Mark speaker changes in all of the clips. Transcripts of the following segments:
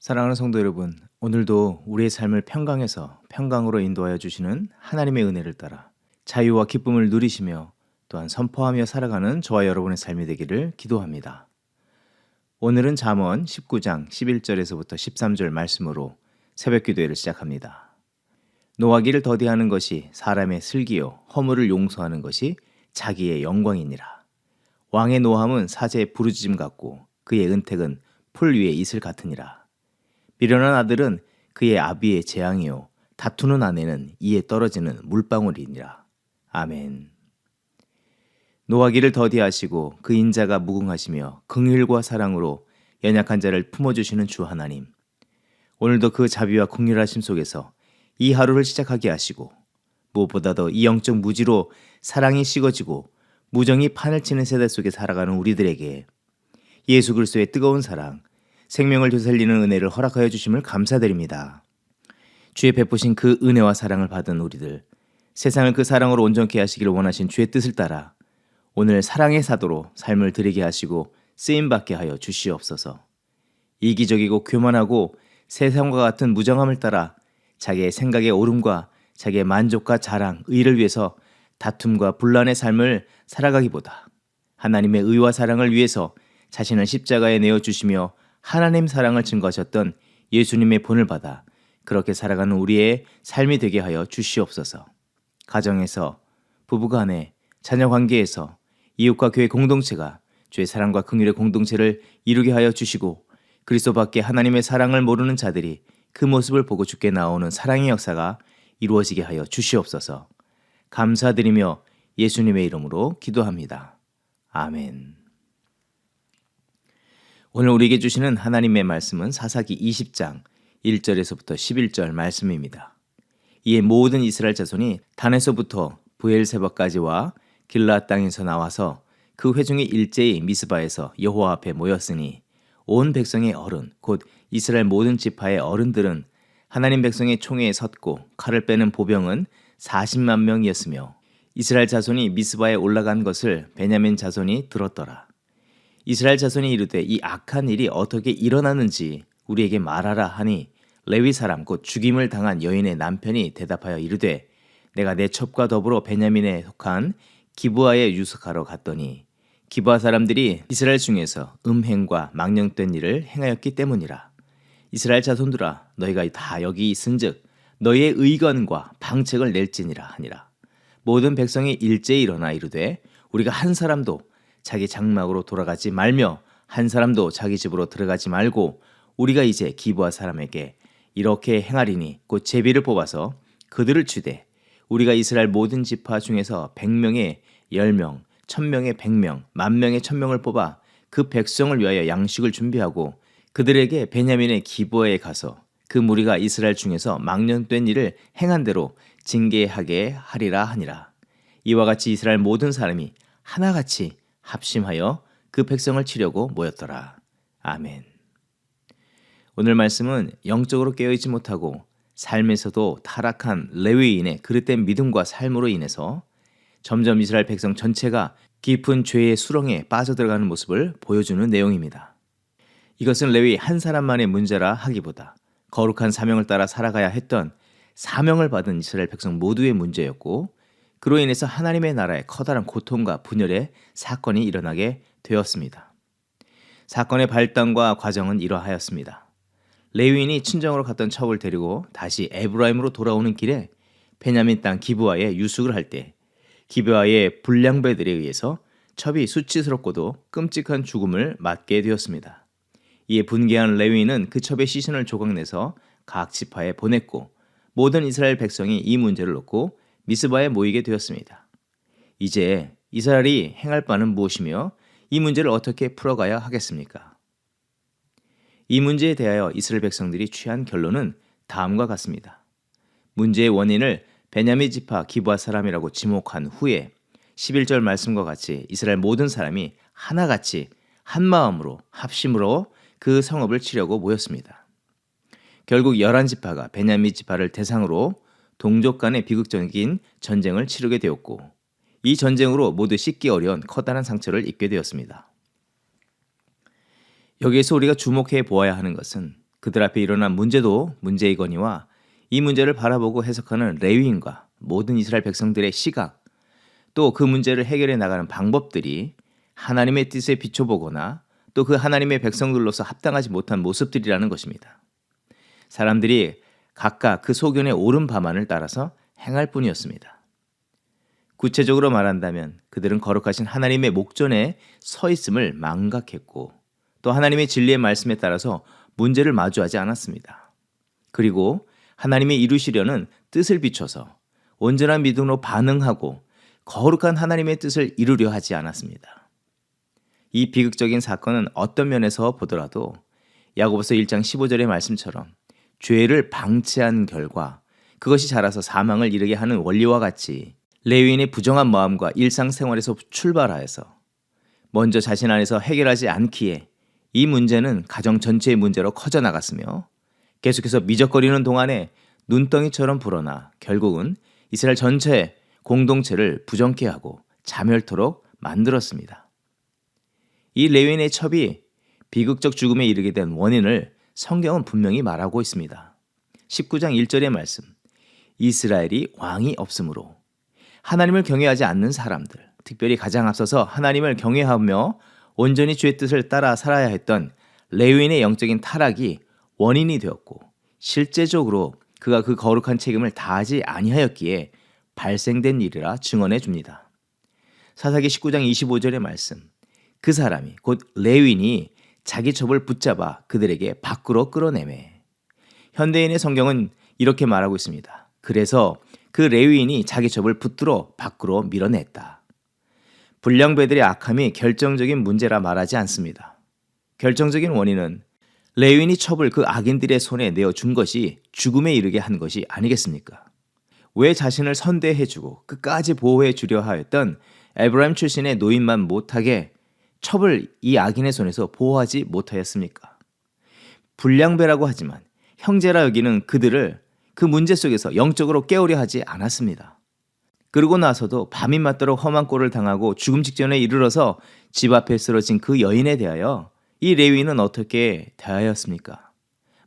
Speaker 1: 사랑하는 성도 여러분, 오늘도 우리의 삶을 평강에서 평강으로 인도하여 주시는 하나님의 은혜를 따라 자유와 기쁨을 누리시며 또한 선포하며 살아가는 저와 여러분의 삶이 되기를 기도합니다. 오늘은 잠언 19장 11절에서부터 13절 말씀으로 새벽 기도회를 시작합니다. 노하기를 더디하는 것이 사람의 슬기요 허물을 용서하는 것이 자기의 영광이니라. 왕의 노함은 사제의 부르짖음 같고 그의 은택은 풀 위에 이슬 같으니라. 미련한 아들은 그의 아비의 재앙이요 다투는 아내는 이에 떨어지는 물방울이니라. 아멘. 노하기를 더디하시고 그 인자가 무궁하시며 긍휼과 사랑으로 연약한 자를 품어주시는 주 하나님. 오늘도 그 자비와 긍휼하심 속에서 이 하루를 시작하게 하시고 무엇보다도 이 영적 무지로 사랑이 식어지고 무정이 판을 치는 세대 속에 살아가는 우리들에게 예수 그리스도의 뜨거운 사랑, 생명을 되살리는 은혜를 허락하여 주심을 감사드립니다. 주의 베푸신 그 은혜와 사랑을 받은 우리들, 세상을 그 사랑으로 온전케 하시기를 원하신 주의 뜻을 따라 오늘 사랑의 사도로 삶을 드리게 하시고 쓰임받게 하여 주시옵소서. 이기적이고 교만하고 세상과 같은 무정함을 따라 자기의 생각의 옳음과 자기의 만족과 자랑, 의를 위해서 다툼과 분란의 삶을 살아가기보다 하나님의 의와 사랑을 위해서 자신을 십자가에 내어주시며 하나님 사랑을 증거하셨던 예수님의 본을 받아 그렇게 살아가는 우리의 삶이 되게 하여 주시옵소서. 가정에서, 부부간에, 자녀관계에서, 이웃과 교회 공동체가 주의 사랑과 긍휼의 공동체를 이루게 하여 주시고 그리스도 밖에 하나님의 사랑을 모르는 자들이 그 모습을 보고 주께 나오는 사랑의 역사가 이루어지게 하여 주시옵소서. 감사드리며 예수님의 이름으로 기도합니다. 아멘. 오늘 우리에게 주시는 하나님의 말씀은 사사기 20장 1절에서부터 11절 말씀입니다. 이에 모든 이스라엘 자손이 단에서부터 브엘세바까지와 길르앗 땅에서 나와서 그 회중이 일제히 미스바에서 여호와 앞에 모였으니 온 백성의 어른 곧 이스라엘 모든 지파의 어른들은 하나님 백성의 총회에 섰고 칼을 빼는 보병은 40만 명이었으며 이스라엘 자손이 미스바에 올라간 것을 베냐민 자손이 들었더라. 이스라엘 자손이 이르되 이 악한 일이 어떻게 일어나는지 우리에게 말하라 하니 레위 사람 곧 죽임을 당한 여인의 남편이 대답하여 이르되 내가 내 첩과 더불어 베냐민에 속한 기브아에 유숙하러 갔더니 기브아 사람들이 이스라엘 중에서 음행과 망령된 일을 행하였기 때문이라. 이스라엘 자손들아 너희가 다 여기 있은즉 너희의 의견과 방책을 낼지니라 하니라. 모든 백성이 일제히 일어나 이르되 우리가 한 사람도 자기 장막으로 돌아가지 말며 한 사람도 자기 집으로 들어가지 말고 우리가 이제 기브아 사람에게 이렇게 행하리니 곧 제비를 뽑아서 그들을 치되 우리가 이스라엘 모든 지파 중에서 100명에 10명, 1000명에 100명, 10,000명에 1000명을 뽑아 그 백성을 위하여 양식을 준비하고 그들에게 베냐민의 기브아에 가서 그 무리가 이스라엘 중에서 망령된 일을 행한 대로 징계하게 하리라 하니라. 이와 같이 이스라엘 모든 사람이 하나같이 합심하여 그 백성을 치려고 모였더라. 아멘. 오늘 말씀은 영적으로 깨어있지 못하고 삶에서도 타락한 레위인의 그릇된 믿음과 삶으로 인해서 점점 이스라엘 백성 전체가 깊은 죄의 수렁에 빠져들어가는 모습을 보여주는 내용입니다. 이것은 레위 한 사람만의 문제라 하기보다 거룩한 사명을 따라 살아가야 했던 사명을 받은 이스라엘 백성 모두의 문제였고 그로 인해서 하나님의 나라에 커다란 고통과 분열의 사건이 일어나게 되었습니다. 사건의 발단과 과정은 이러하였습니다. 레위인이 친정으로 갔던 첩을 데리고 다시 에브라임으로 돌아오는 길에 베냐민 땅 기브아에 유숙을 할 때 기브아의 불량배들에 의해서 첩이 수치스럽고도 끔찍한 죽음을 맞게 되었습니다. 이에 분개한 레위인은 그 첩의 시신을 조각내서 각 지파에 보냈고 모든 이스라엘 백성이 이 문제를 놓고 미스바에 모이게 되었습니다. 이제 이스라엘이 행할 바는 무엇이며 이 문제를 어떻게 풀어가야 하겠습니까? 이 문제에 대하여 이스라엘 백성들이 취한 결론은 다음과 같습니다. 문제의 원인을 베냐민 지파 기브아 사람이라고 지목한 후에 11절 말씀과 같이 이스라엘 모든 사람이 하나같이 한 마음으로 합심으로 그 성읍을 치려고 모였습니다. 결국 11지파가 베냐민 지파를 대상으로 동족 간의 비극적인 전쟁을 치르게 되었고 이 전쟁으로 모두 씻기 어려운 커다란 상처를 입게 되었습니다. 여기에서 우리가 주목해 보아야 하는 것은 그들 앞에 일어난 문제도 문제이거니와 이 문제를 바라보고 해석하는 레위인과 모든 이스라엘 백성들의 시각, 또 그 문제를 해결해 나가는 방법들이 하나님의 뜻에 비춰보거나 또 그 하나님의 백성들로서 합당하지 못한 모습들이라는 것입니다. 사람들이 각각 그 소견에 옳은 바만을 따라서 행할 뿐이었습니다. 구체적으로 말한다면 그들은 거룩하신 하나님의 목전에 서 있음을 망각했고 또 하나님의 진리의 말씀에 따라서 문제를 마주하지 않았습니다. 그리고 하나님이 이루시려는 뜻을 비춰서 온전한 믿음으로 반응하고 거룩한 하나님의 뜻을 이루려 하지 않았습니다. 이 비극적인 사건은 어떤 면에서 보더라도 야고보서 1장 15절의 말씀처럼 죄를 방치한 결과 그것이 자라서 사망을 이르게 하는 원리와 같이 레위인의 부정한 마음과 일상생활에서 출발하여서 먼저 자신 안에서 해결하지 않기에 이 문제는 가정 전체의 문제로 커져나갔으며 계속해서 미적거리는 동안에 눈덩이처럼 불어나 결국은 이스라엘 전체 공동체를 부정케 하고 자멸토록 만들었습니다. 이 레위인의 첩이 비극적 죽음에 이르게 된 원인을 성경은 분명히 말하고 있습니다. 19장 1절의 말씀, 이스라엘이 왕이 없으므로 하나님을 경외하지 않는 사람들, 특별히 가장 앞서서 하나님을 경외하며 온전히 주의 뜻을 따라 살아야 했던 레위인의 영적인 타락이 원인이 되었고 실제적으로 그가 그 거룩한 책임을 다하지 아니하였기에 발생된 일이라 증언해 줍니다. 사사기 19장 25절의 말씀, 그 사람이 곧 레위인이 자기 첩을 붙잡아 그들에게 밖으로 끌어내매. 현대인의 성경은 이렇게 말하고 있습니다. 그래서 그 레위인이 자기 첩을 붙들어 밖으로 밀어냈다. 불량배들의 악함이 결정적인 문제라 말하지 않습니다. 결정적인 원인은 레위인이 첩을 그 악인들의 손에 내어준 것이 죽음에 이르게 한 것이 아니겠습니까? 왜 자신을 선대해주고 끝까지 보호해 주려 하였던 에브라임 출신의 노인만 못하게 첩을 이 악인의 손에서 보호하지 못하였습니까? 불량배라고 하지만 형제라 여기는 그들을 그 문제 속에서 영적으로 깨우려 하지 않았습니다. 그러고 나서도 밤이 맞도록 험한 꼴을 당하고 죽음 직전에 이르러서 집 앞에 쓰러진 그 여인에 대하여 이 레위인은 어떻게 대하였습니까?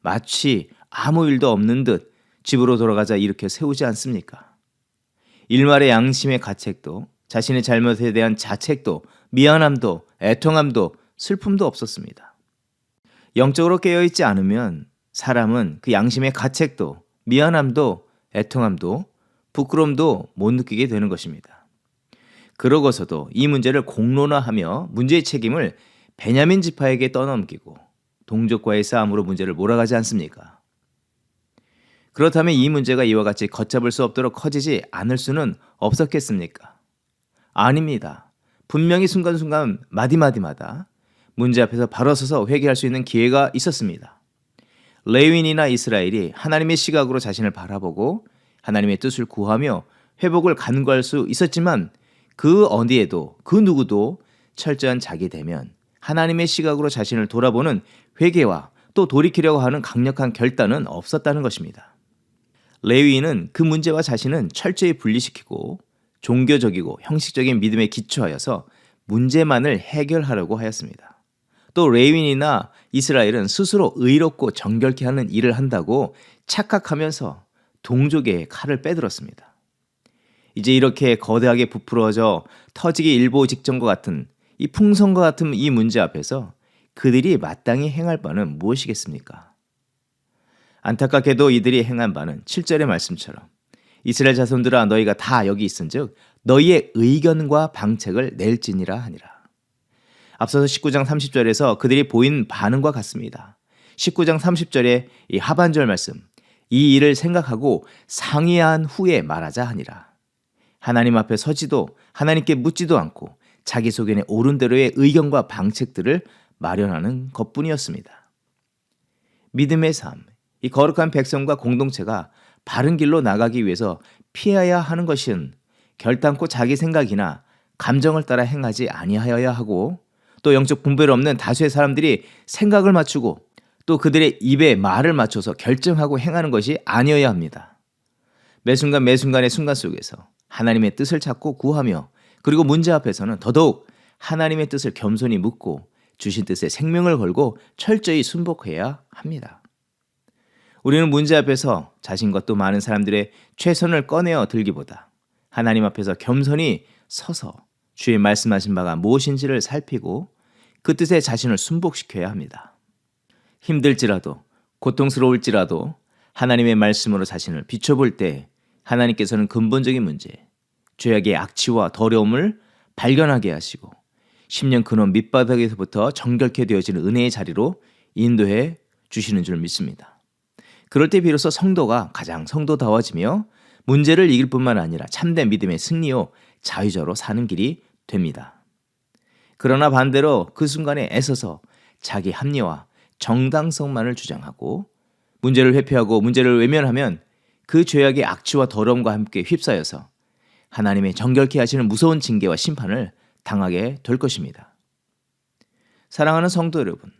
Speaker 1: 마치 아무 일도 없는 듯 집으로 돌아가자 이렇게 세우지 않습니까? 일말의 양심의 가책도 자신의 잘못에 대한 자책도 미안함도 애통함도 슬픔도 없었습니다. 영적으로 깨어있지 않으면 사람은 그 양심의 가책도 미안함도 애통함도 부끄러움도 못 느끼게 되는 것입니다. 그러고서도 이 문제를 공론화하며 문제의 책임을 베냐민 지파에게 떠넘기고 동족과의 싸움으로 문제를 몰아가지 않습니까? 그렇다면 이 문제가 이와 같이 걷잡을 수 없도록 커지지 않을 수는 없었겠습니까? 아닙니다. 분명히 순간순간 마디마디마다 문제 앞에서 바로 서서 회개할 수 있는 기회가 있었습니다. 레위인이나 이스라엘이 하나님의 시각으로 자신을 바라보고 하나님의 뜻을 구하며 회복을 간구할 수 있었지만 그 어디에도 그 누구도 철저한 자기 대면 하나님의 시각으로 자신을 돌아보는 회개와 또 돌이키려고 하는 강력한 결단은 없었다는 것입니다. 레위인은 그 문제와 자신은 철저히 분리시키고 종교적이고 형식적인 믿음에 기초하여서 문제만을 해결하려고 하였습니다. 또 레위인이나 이스라엘은 스스로 의롭고 정결케 하는 일을 한다고 착각하면서 동족의 칼을 빼들었습니다. 이제 이렇게 거대하게 부풀어져 터지기 일보 직전과 같은 이 풍선과 같은 이 문제 앞에서 그들이 마땅히 행할 바는 무엇이겠습니까? 안타깝게도 이들이 행한 바는 7절의 말씀처럼 이스라엘 자손들아 너희가 다 여기 있은즉 너희의 의견과 방책을 낼지니라 하니라. 앞서서 19장 30절에서 그들이 보인 반응과 같습니다. 19장 30절의 이 하반절 말씀, 이 일을 생각하고 상의한 후에 말하자 하니라. 하나님 앞에 서지도 하나님께 묻지도 않고 자기 소견에 옳은 대로의 의견과 방책들을 마련하는 것뿐이었습니다. 믿음의 삶, 이 거룩한 백성과 공동체가 바른 길로 나가기 위해서 피해야 하는 것은 결단코 자기 생각이나 감정을 따라 행하지 아니하여야 하고 또 영적 분별 없는 다수의 사람들이 생각을 맞추고 또 그들의 입에 말을 맞춰서 결정하고 행하는 것이 아니어야 합니다. 매순간 매순간의 순간 속에서 하나님의 뜻을 찾고 구하며 그리고 문제 앞에서는 더더욱 하나님의 뜻을 겸손히 묻고 주신 뜻에 생명을 걸고 철저히 순복해야 합니다. 우리는 문제 앞에서 자신과 또 많은 사람들의 최선을 꺼내어 들기보다 하나님 앞에서 겸손히 서서 주의 말씀하신 바가 무엇인지를 살피고 그 뜻에 자신을 순복시켜야 합니다. 힘들지라도 고통스러울지라도 하나님의 말씀으로 자신을 비춰볼 때 하나님께서는 근본적인 문제, 죄악의 악취와 더러움을 발견하게 하시고 10년 근원 밑바닥에서부터 정결케 되어지는 은혜의 자리로 인도해 주시는 줄 믿습니다. 그럴 때 비로소 성도가 가장 성도다워지며 문제를 이길 뿐만 아니라 참된 믿음의 승리요 자유자로 사는 길이 됩니다. 그러나 반대로 그 순간에 애써서 자기 합리화, 정당성만을 주장하고 문제를 회피하고 문제를 외면하면 그 죄악의 악취와 더러움과 함께 휩싸여서 하나님의 정결케 하시는 무서운 징계와 심판을 당하게 될 것입니다. 사랑하는 성도 여러분,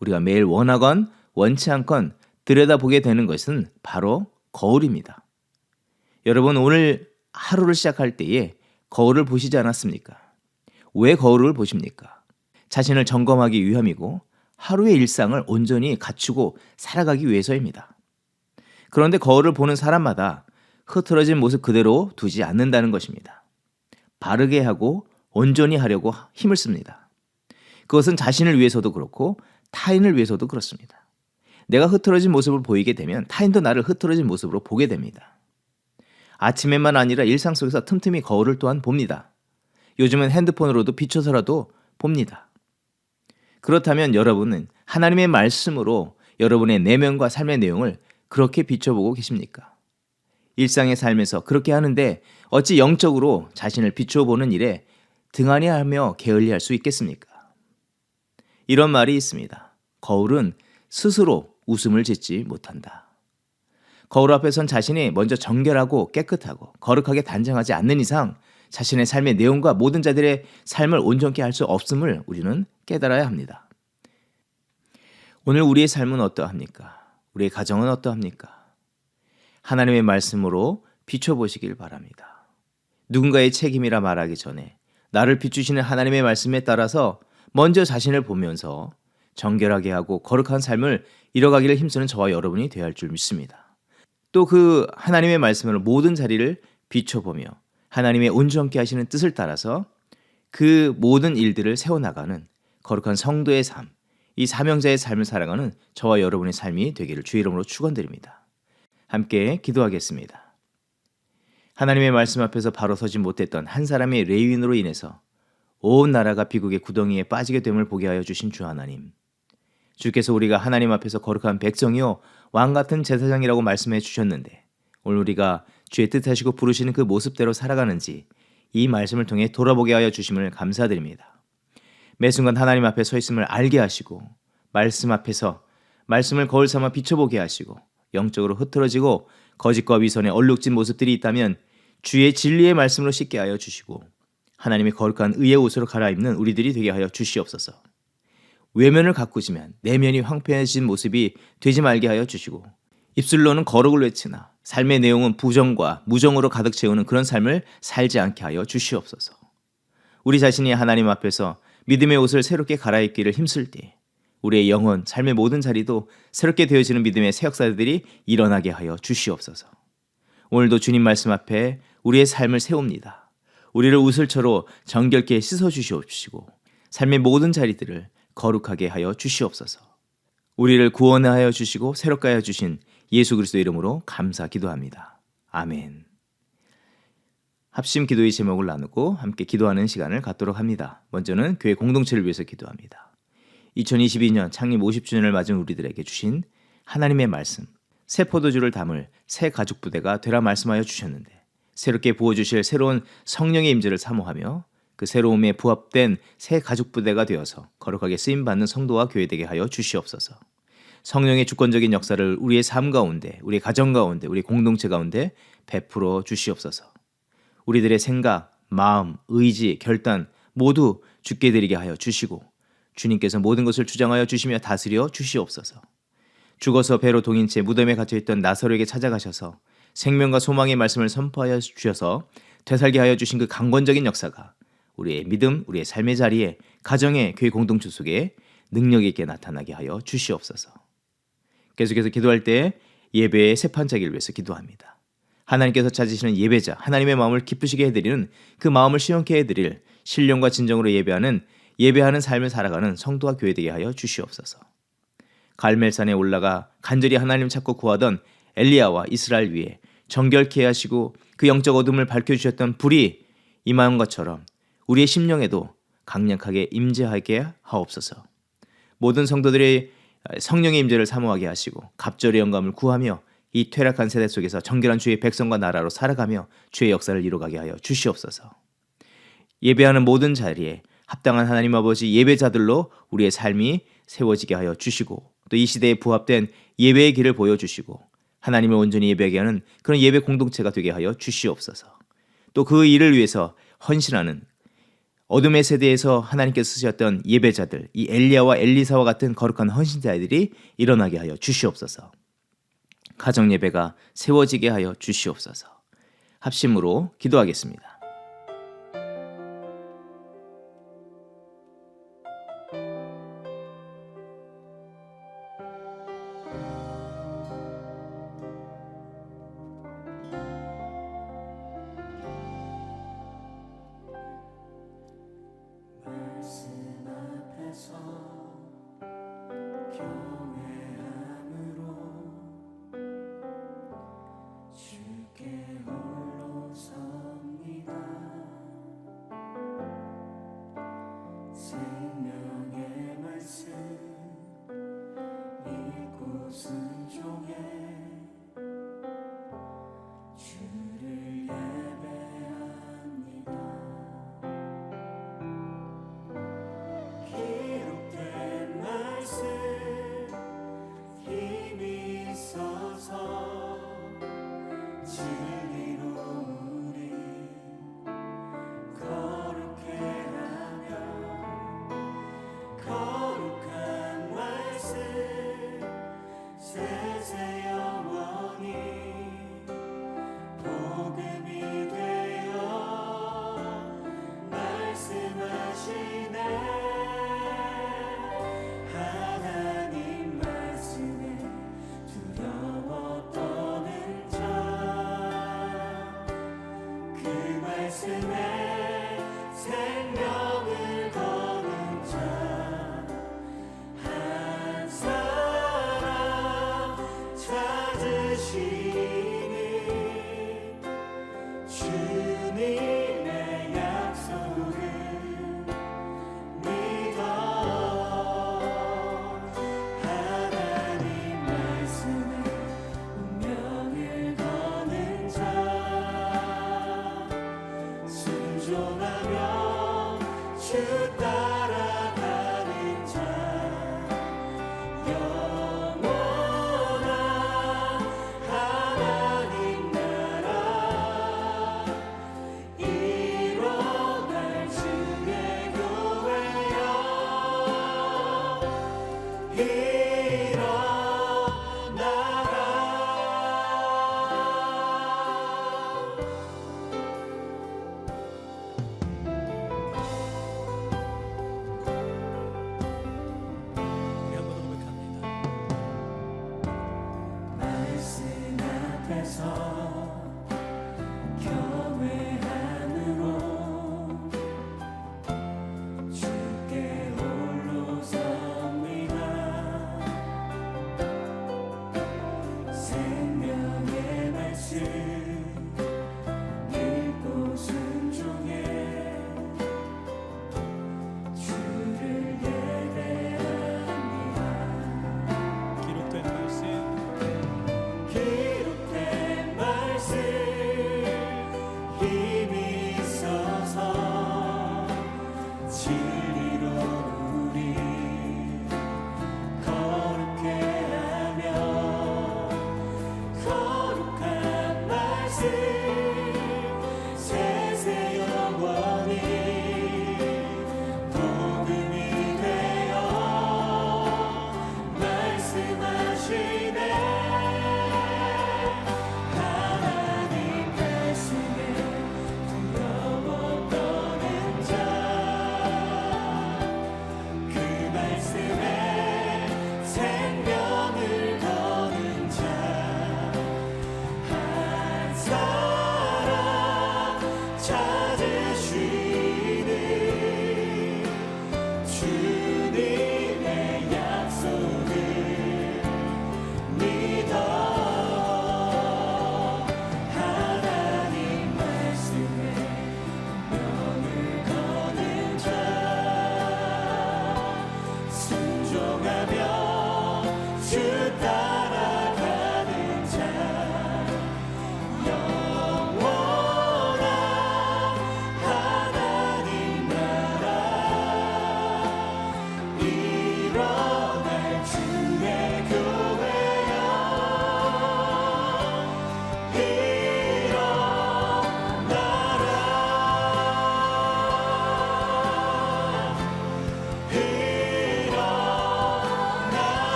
Speaker 1: 우리가 매일 원하건 원치 않건 들여다보게 되는 것은 바로 거울입니다. 여러분, 오늘 하루를 시작할 때에 거울을 보시지 않았습니까? 왜 거울을 보십니까? 자신을 점검하기 위함이고 하루의 일상을 온전히 갖추고 살아가기 위해서입니다. 그런데 거울을 보는 사람마다 흐트러진 모습 그대로 두지 않는다는 것입니다. 바르게 하고 온전히 하려고 힘을 씁니다. 그것은 자신을 위해서도 그렇고 타인을 위해서도 그렇습니다. 내가 흐트러진 모습을 보이게 되면 타인도 나를 흐트러진 모습으로 보게 됩니다. 아침에만 아니라 일상 속에서 틈틈이 거울을 또한 봅니다. 요즘은 핸드폰으로도 비춰서라도 봅니다. 그렇다면 여러분은 하나님의 말씀으로 여러분의 내면과 삶의 내용을 그렇게 비춰보고 계십니까? 일상의 삶에서 그렇게 하는데 어찌 영적으로 자신을 비춰보는 일에 등한히하며 게을리할 수 있겠습니까? 이런 말이 있습니다. 거울은 스스로 웃음을 짓지 못한다. 거울 앞에선 자신이 먼저 정결하고 깨끗하고 거룩하게 단정하지 않는 이상 자신의 삶의 내용과 모든 자들의 삶을 온전케 할 수 없음을 우리는 깨달아야 합니다. 오늘 우리의 삶은 어떠합니까? 우리의 가정은 어떠합니까? 하나님의 말씀으로 비춰보시길 바랍니다. 누군가의 책임이라 말하기 전에 나를 비추시는 하나님의 말씀에 따라서 먼저 자신을 보면서 정결하게 하고 거룩한 삶을 이뤄가기를 힘쓰는 저와 여러분이 되어야 할 줄 믿습니다. 또 그 하나님의 말씀으로 모든 자리를 비춰보며 하나님의 온전케 하시는 뜻을 따라서 그 모든 일들을 세워나가는 거룩한 성도의 삶, 이 사명자의 삶을 살아가는 저와 여러분의 삶이 되기를 주의 이름으로 축원드립니다. 함께 기도하겠습니다. 하나님의 말씀 앞에서 바로 서지 못했던 한 사람의 레위인으로 인해서 온 나라가 비극의 구덩이에 빠지게 됨을 보게 하여 주신 주 하나님. 주께서 우리가 하나님 앞에서 거룩한 백성이요 왕같은 제사장이라고 말씀해 주셨는데 오늘 우리가 주의 뜻하시고 부르시는 그 모습대로 살아가는지 이 말씀을 통해 돌아보게 하여 주심을 감사드립니다. 매 순간 하나님 앞에 서 있음을 알게 하시고 말씀 앞에서 말씀을 거울 삼아 비춰보게 하시고 영적으로 흐트러지고 거짓과 위선에 얼룩진 모습들이 있다면 주의 진리의 말씀으로 씻게 하여 주시고 하나님의 거룩한 의의 옷으로 갈아입는 우리들이 되게 하여 주시옵소서. 외면을 가꾸시면 내면이 황폐해진 모습이 되지 말게 하여 주시고 입술로는 거룩을 외치나 삶의 내용은 부정과 무정으로 가득 채우는 그런 삶을 살지 않게 하여 주시옵소서. 우리 자신이 하나님 앞에서 믿음의 옷을 새롭게 갈아입기를 힘쓸 때 우리의 영혼, 삶의 모든 자리도 새롭게 되어지는 믿음의 새 역사들이 일어나게 하여 주시옵소서. 오늘도 주님 말씀 앞에 우리의 삶을 세웁니다. 우리를 우슬처로 정결케 씻어주시옵시고 삶의 모든 자리들을 거룩하게 하여 주시옵소서. 우리를 구원하여 주시고 새롭게 하여 주신 예수 그리스도 이름으로 감사 기도합니다. 아멘. 합심 기도의 제목을 나누고 함께 기도하는 시간을 갖도록 합니다. 먼저는 교회 공동체를 위해서 기도합니다. 2022년 창립 50주년을 맞은 우리들에게 주신 하나님의 말씀, 새 포도주를 담을 새 가죽 부대가 되라 말씀하여 주셨는데 새롭게 부어주실 새로운 성령의 임재를 사모하며 그 새로움에 부합된 새 가죽 부대가 되어서 거룩하게 쓰임받는 성도와 교회 되게 하여 주시옵소서. 성령의 주권적인 역사를 우리의 삶 가운데, 우리의 가정 가운데, 우리 공동체 가운데 베풀어 주시옵소서. 우리들의 생각, 마음, 의지, 결단 모두 주께 드리게 하여 주시고 주님께서 모든 것을 주장하여 주시며 다스려 주시옵소서. 죽어서 배로 동인 채 무덤에 갇혀있던 나사로에게 찾아가셔서 생명과 소망의 말씀을 선포하여 주셔서 되살게 하여 주신 그 강권적인 역사가 우리의 믿음, 우리의 삶의 자리에, 가정의 교회 공동체 속에 능력 있게 나타나게 하여 주시옵소서. 계속해서 기도할 때 예배의 세판자기를 위해서 기도합니다. 하나님께서 찾으시는 예배자, 하나님의 마음을 기쁘시게 해드리는 그 마음을 시원케 해드릴 신령과 진정으로 예배하는 삶을 살아가는 성도와 교회 되게 하여 주시옵소서. 갈멜산에 올라가 간절히 하나님 찾고 구하던 엘리야와 이스라엘 위에 정결케 하시고 그 영적 어둠을 밝혀주셨던 불이 임한 것처럼 우리의 심령에도 강력하게 임재하게 하옵소서. 모든 성도들의 성령의 임재를 사모하게 하시고 갑절의 영감을 구하며 이 퇴락한 세대 속에서 정결한 주의 백성과 나라로 살아가며 주의 역사를 이루어가게 하여 주시옵소서. 예배하는 모든 자리에 합당한 하나님 아버지 예배자들로 우리의 삶이 세워지게 하여 주시고 또 이 시대에 부합된 예배의 길을 보여주시고 하나님을 온전히 예배하게 하는 그런 예배 공동체가 되게 하여 주시옵소서. 또 그 일을 위해서 헌신하는 어둠의 세대에서 하나님께서 쓰셨던 예배자들, 이 엘리야와 엘리사와 같은 거룩한 헌신자들이 일어나게 하여 주시옵소서. 가정 예배가 세워지게 하여 주시옵소서. 합심으로 기도하겠습니다.
Speaker 2: 생명의 말씀 읽고 순종해 주를 예배합니다. 기록된 말씀 힘이 있어서 진리로 우리 거룩해 하며 거룩한 말씀 세세 영원히 복음이 되어 말씀하시네. 하나님 말씀에 두려워 떠는 자 그 말씀에 생명을 거는 자 한 사람 찾으시니 주님의 약속을 믿어. 하나님 말씀에 운명을 거는 자 순종하며 주 따라가는 자 영원한 하나님 나라 일어날 주의 교회여 일어나라. 말씀 앞에서 경외함으로 주께 홀로 섭니다. 생명의 말씀 읽고 순종해 주를 예배합니다. 기록된 말씀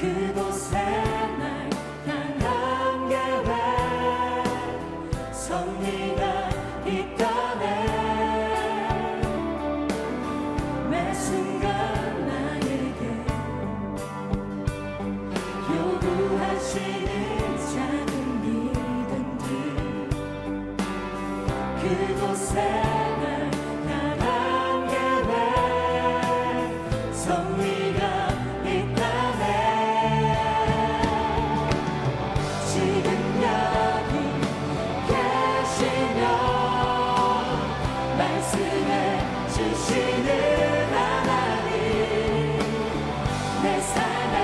Speaker 2: 그곳에 날 향한 계획 섭리가 있다네 매 순간 나에게 요구하시는 작은 믿음들 그곳에 날 향한 계획 섭리가 있다네 지금 여기 계시며 말씀해 주시는 하나님 내 삶에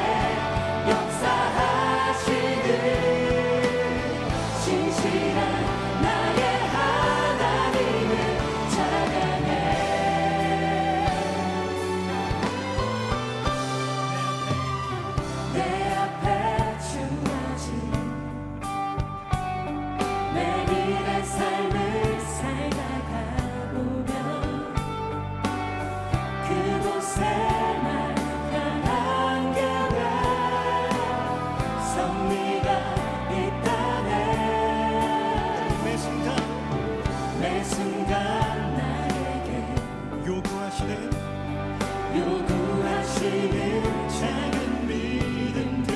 Speaker 2: 역사하시는 신실한 나의 하나님을 찬양해 내 앞에 주어진 매일의 삶을 살다가 보면 그곳에 날 향한 계획 섭리가 있다네 매 순간 나에게
Speaker 3: 요구하시는
Speaker 2: 요구하시는 작은 믿음들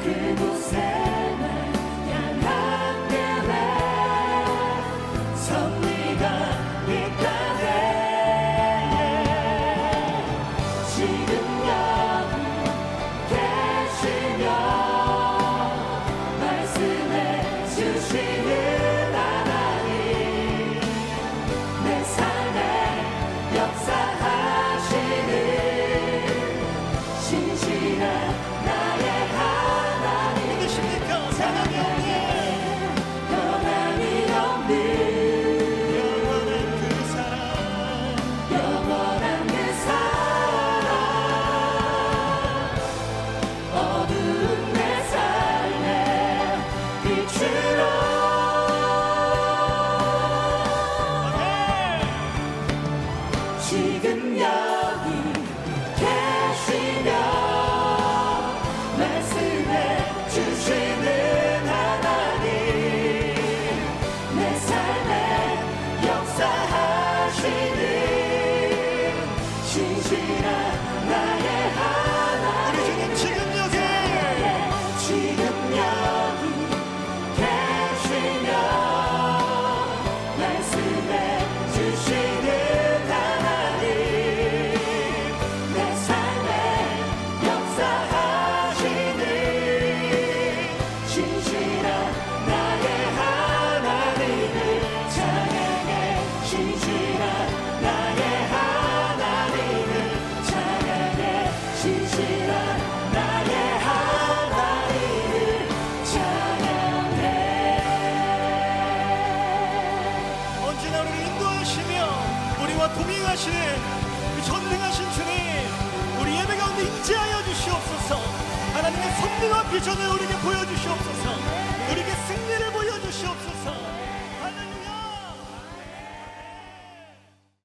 Speaker 2: 그곳에 날 향한 계획 섭리가 있다네 지금 여기 계시며 말씀해 주시는 하나님 내 삶에 역사하시는 신실한 나의 하나님
Speaker 3: 믿으십니까? 사랑이 없는
Speaker 2: 변함이 없는
Speaker 3: 영원한 그 사랑
Speaker 2: 영원한 그 사랑 어두운 내 삶에 비추러 지금 여기 계시며 말씀해 주시는 하나님 내 삶에 역사하시는 신실한 나의 하나님
Speaker 3: 우리 주님 지금 여기
Speaker 2: 지금 여기 계시며 말씀해 주시는 하나님 내 삶에 역사하시는 신실한 나의 하나님을 찬양해 신실한 나의 하나님을 찬양해 신실한 나의 하나님을 찬양해
Speaker 3: 언제나 우리를 인도하시며 우리와 동행하시는 그 전능하신 주님 우리 예배 가운데 임재하여 주시옵소서 하나님의 섭리와 비전을 우리에게 보여주시옵소서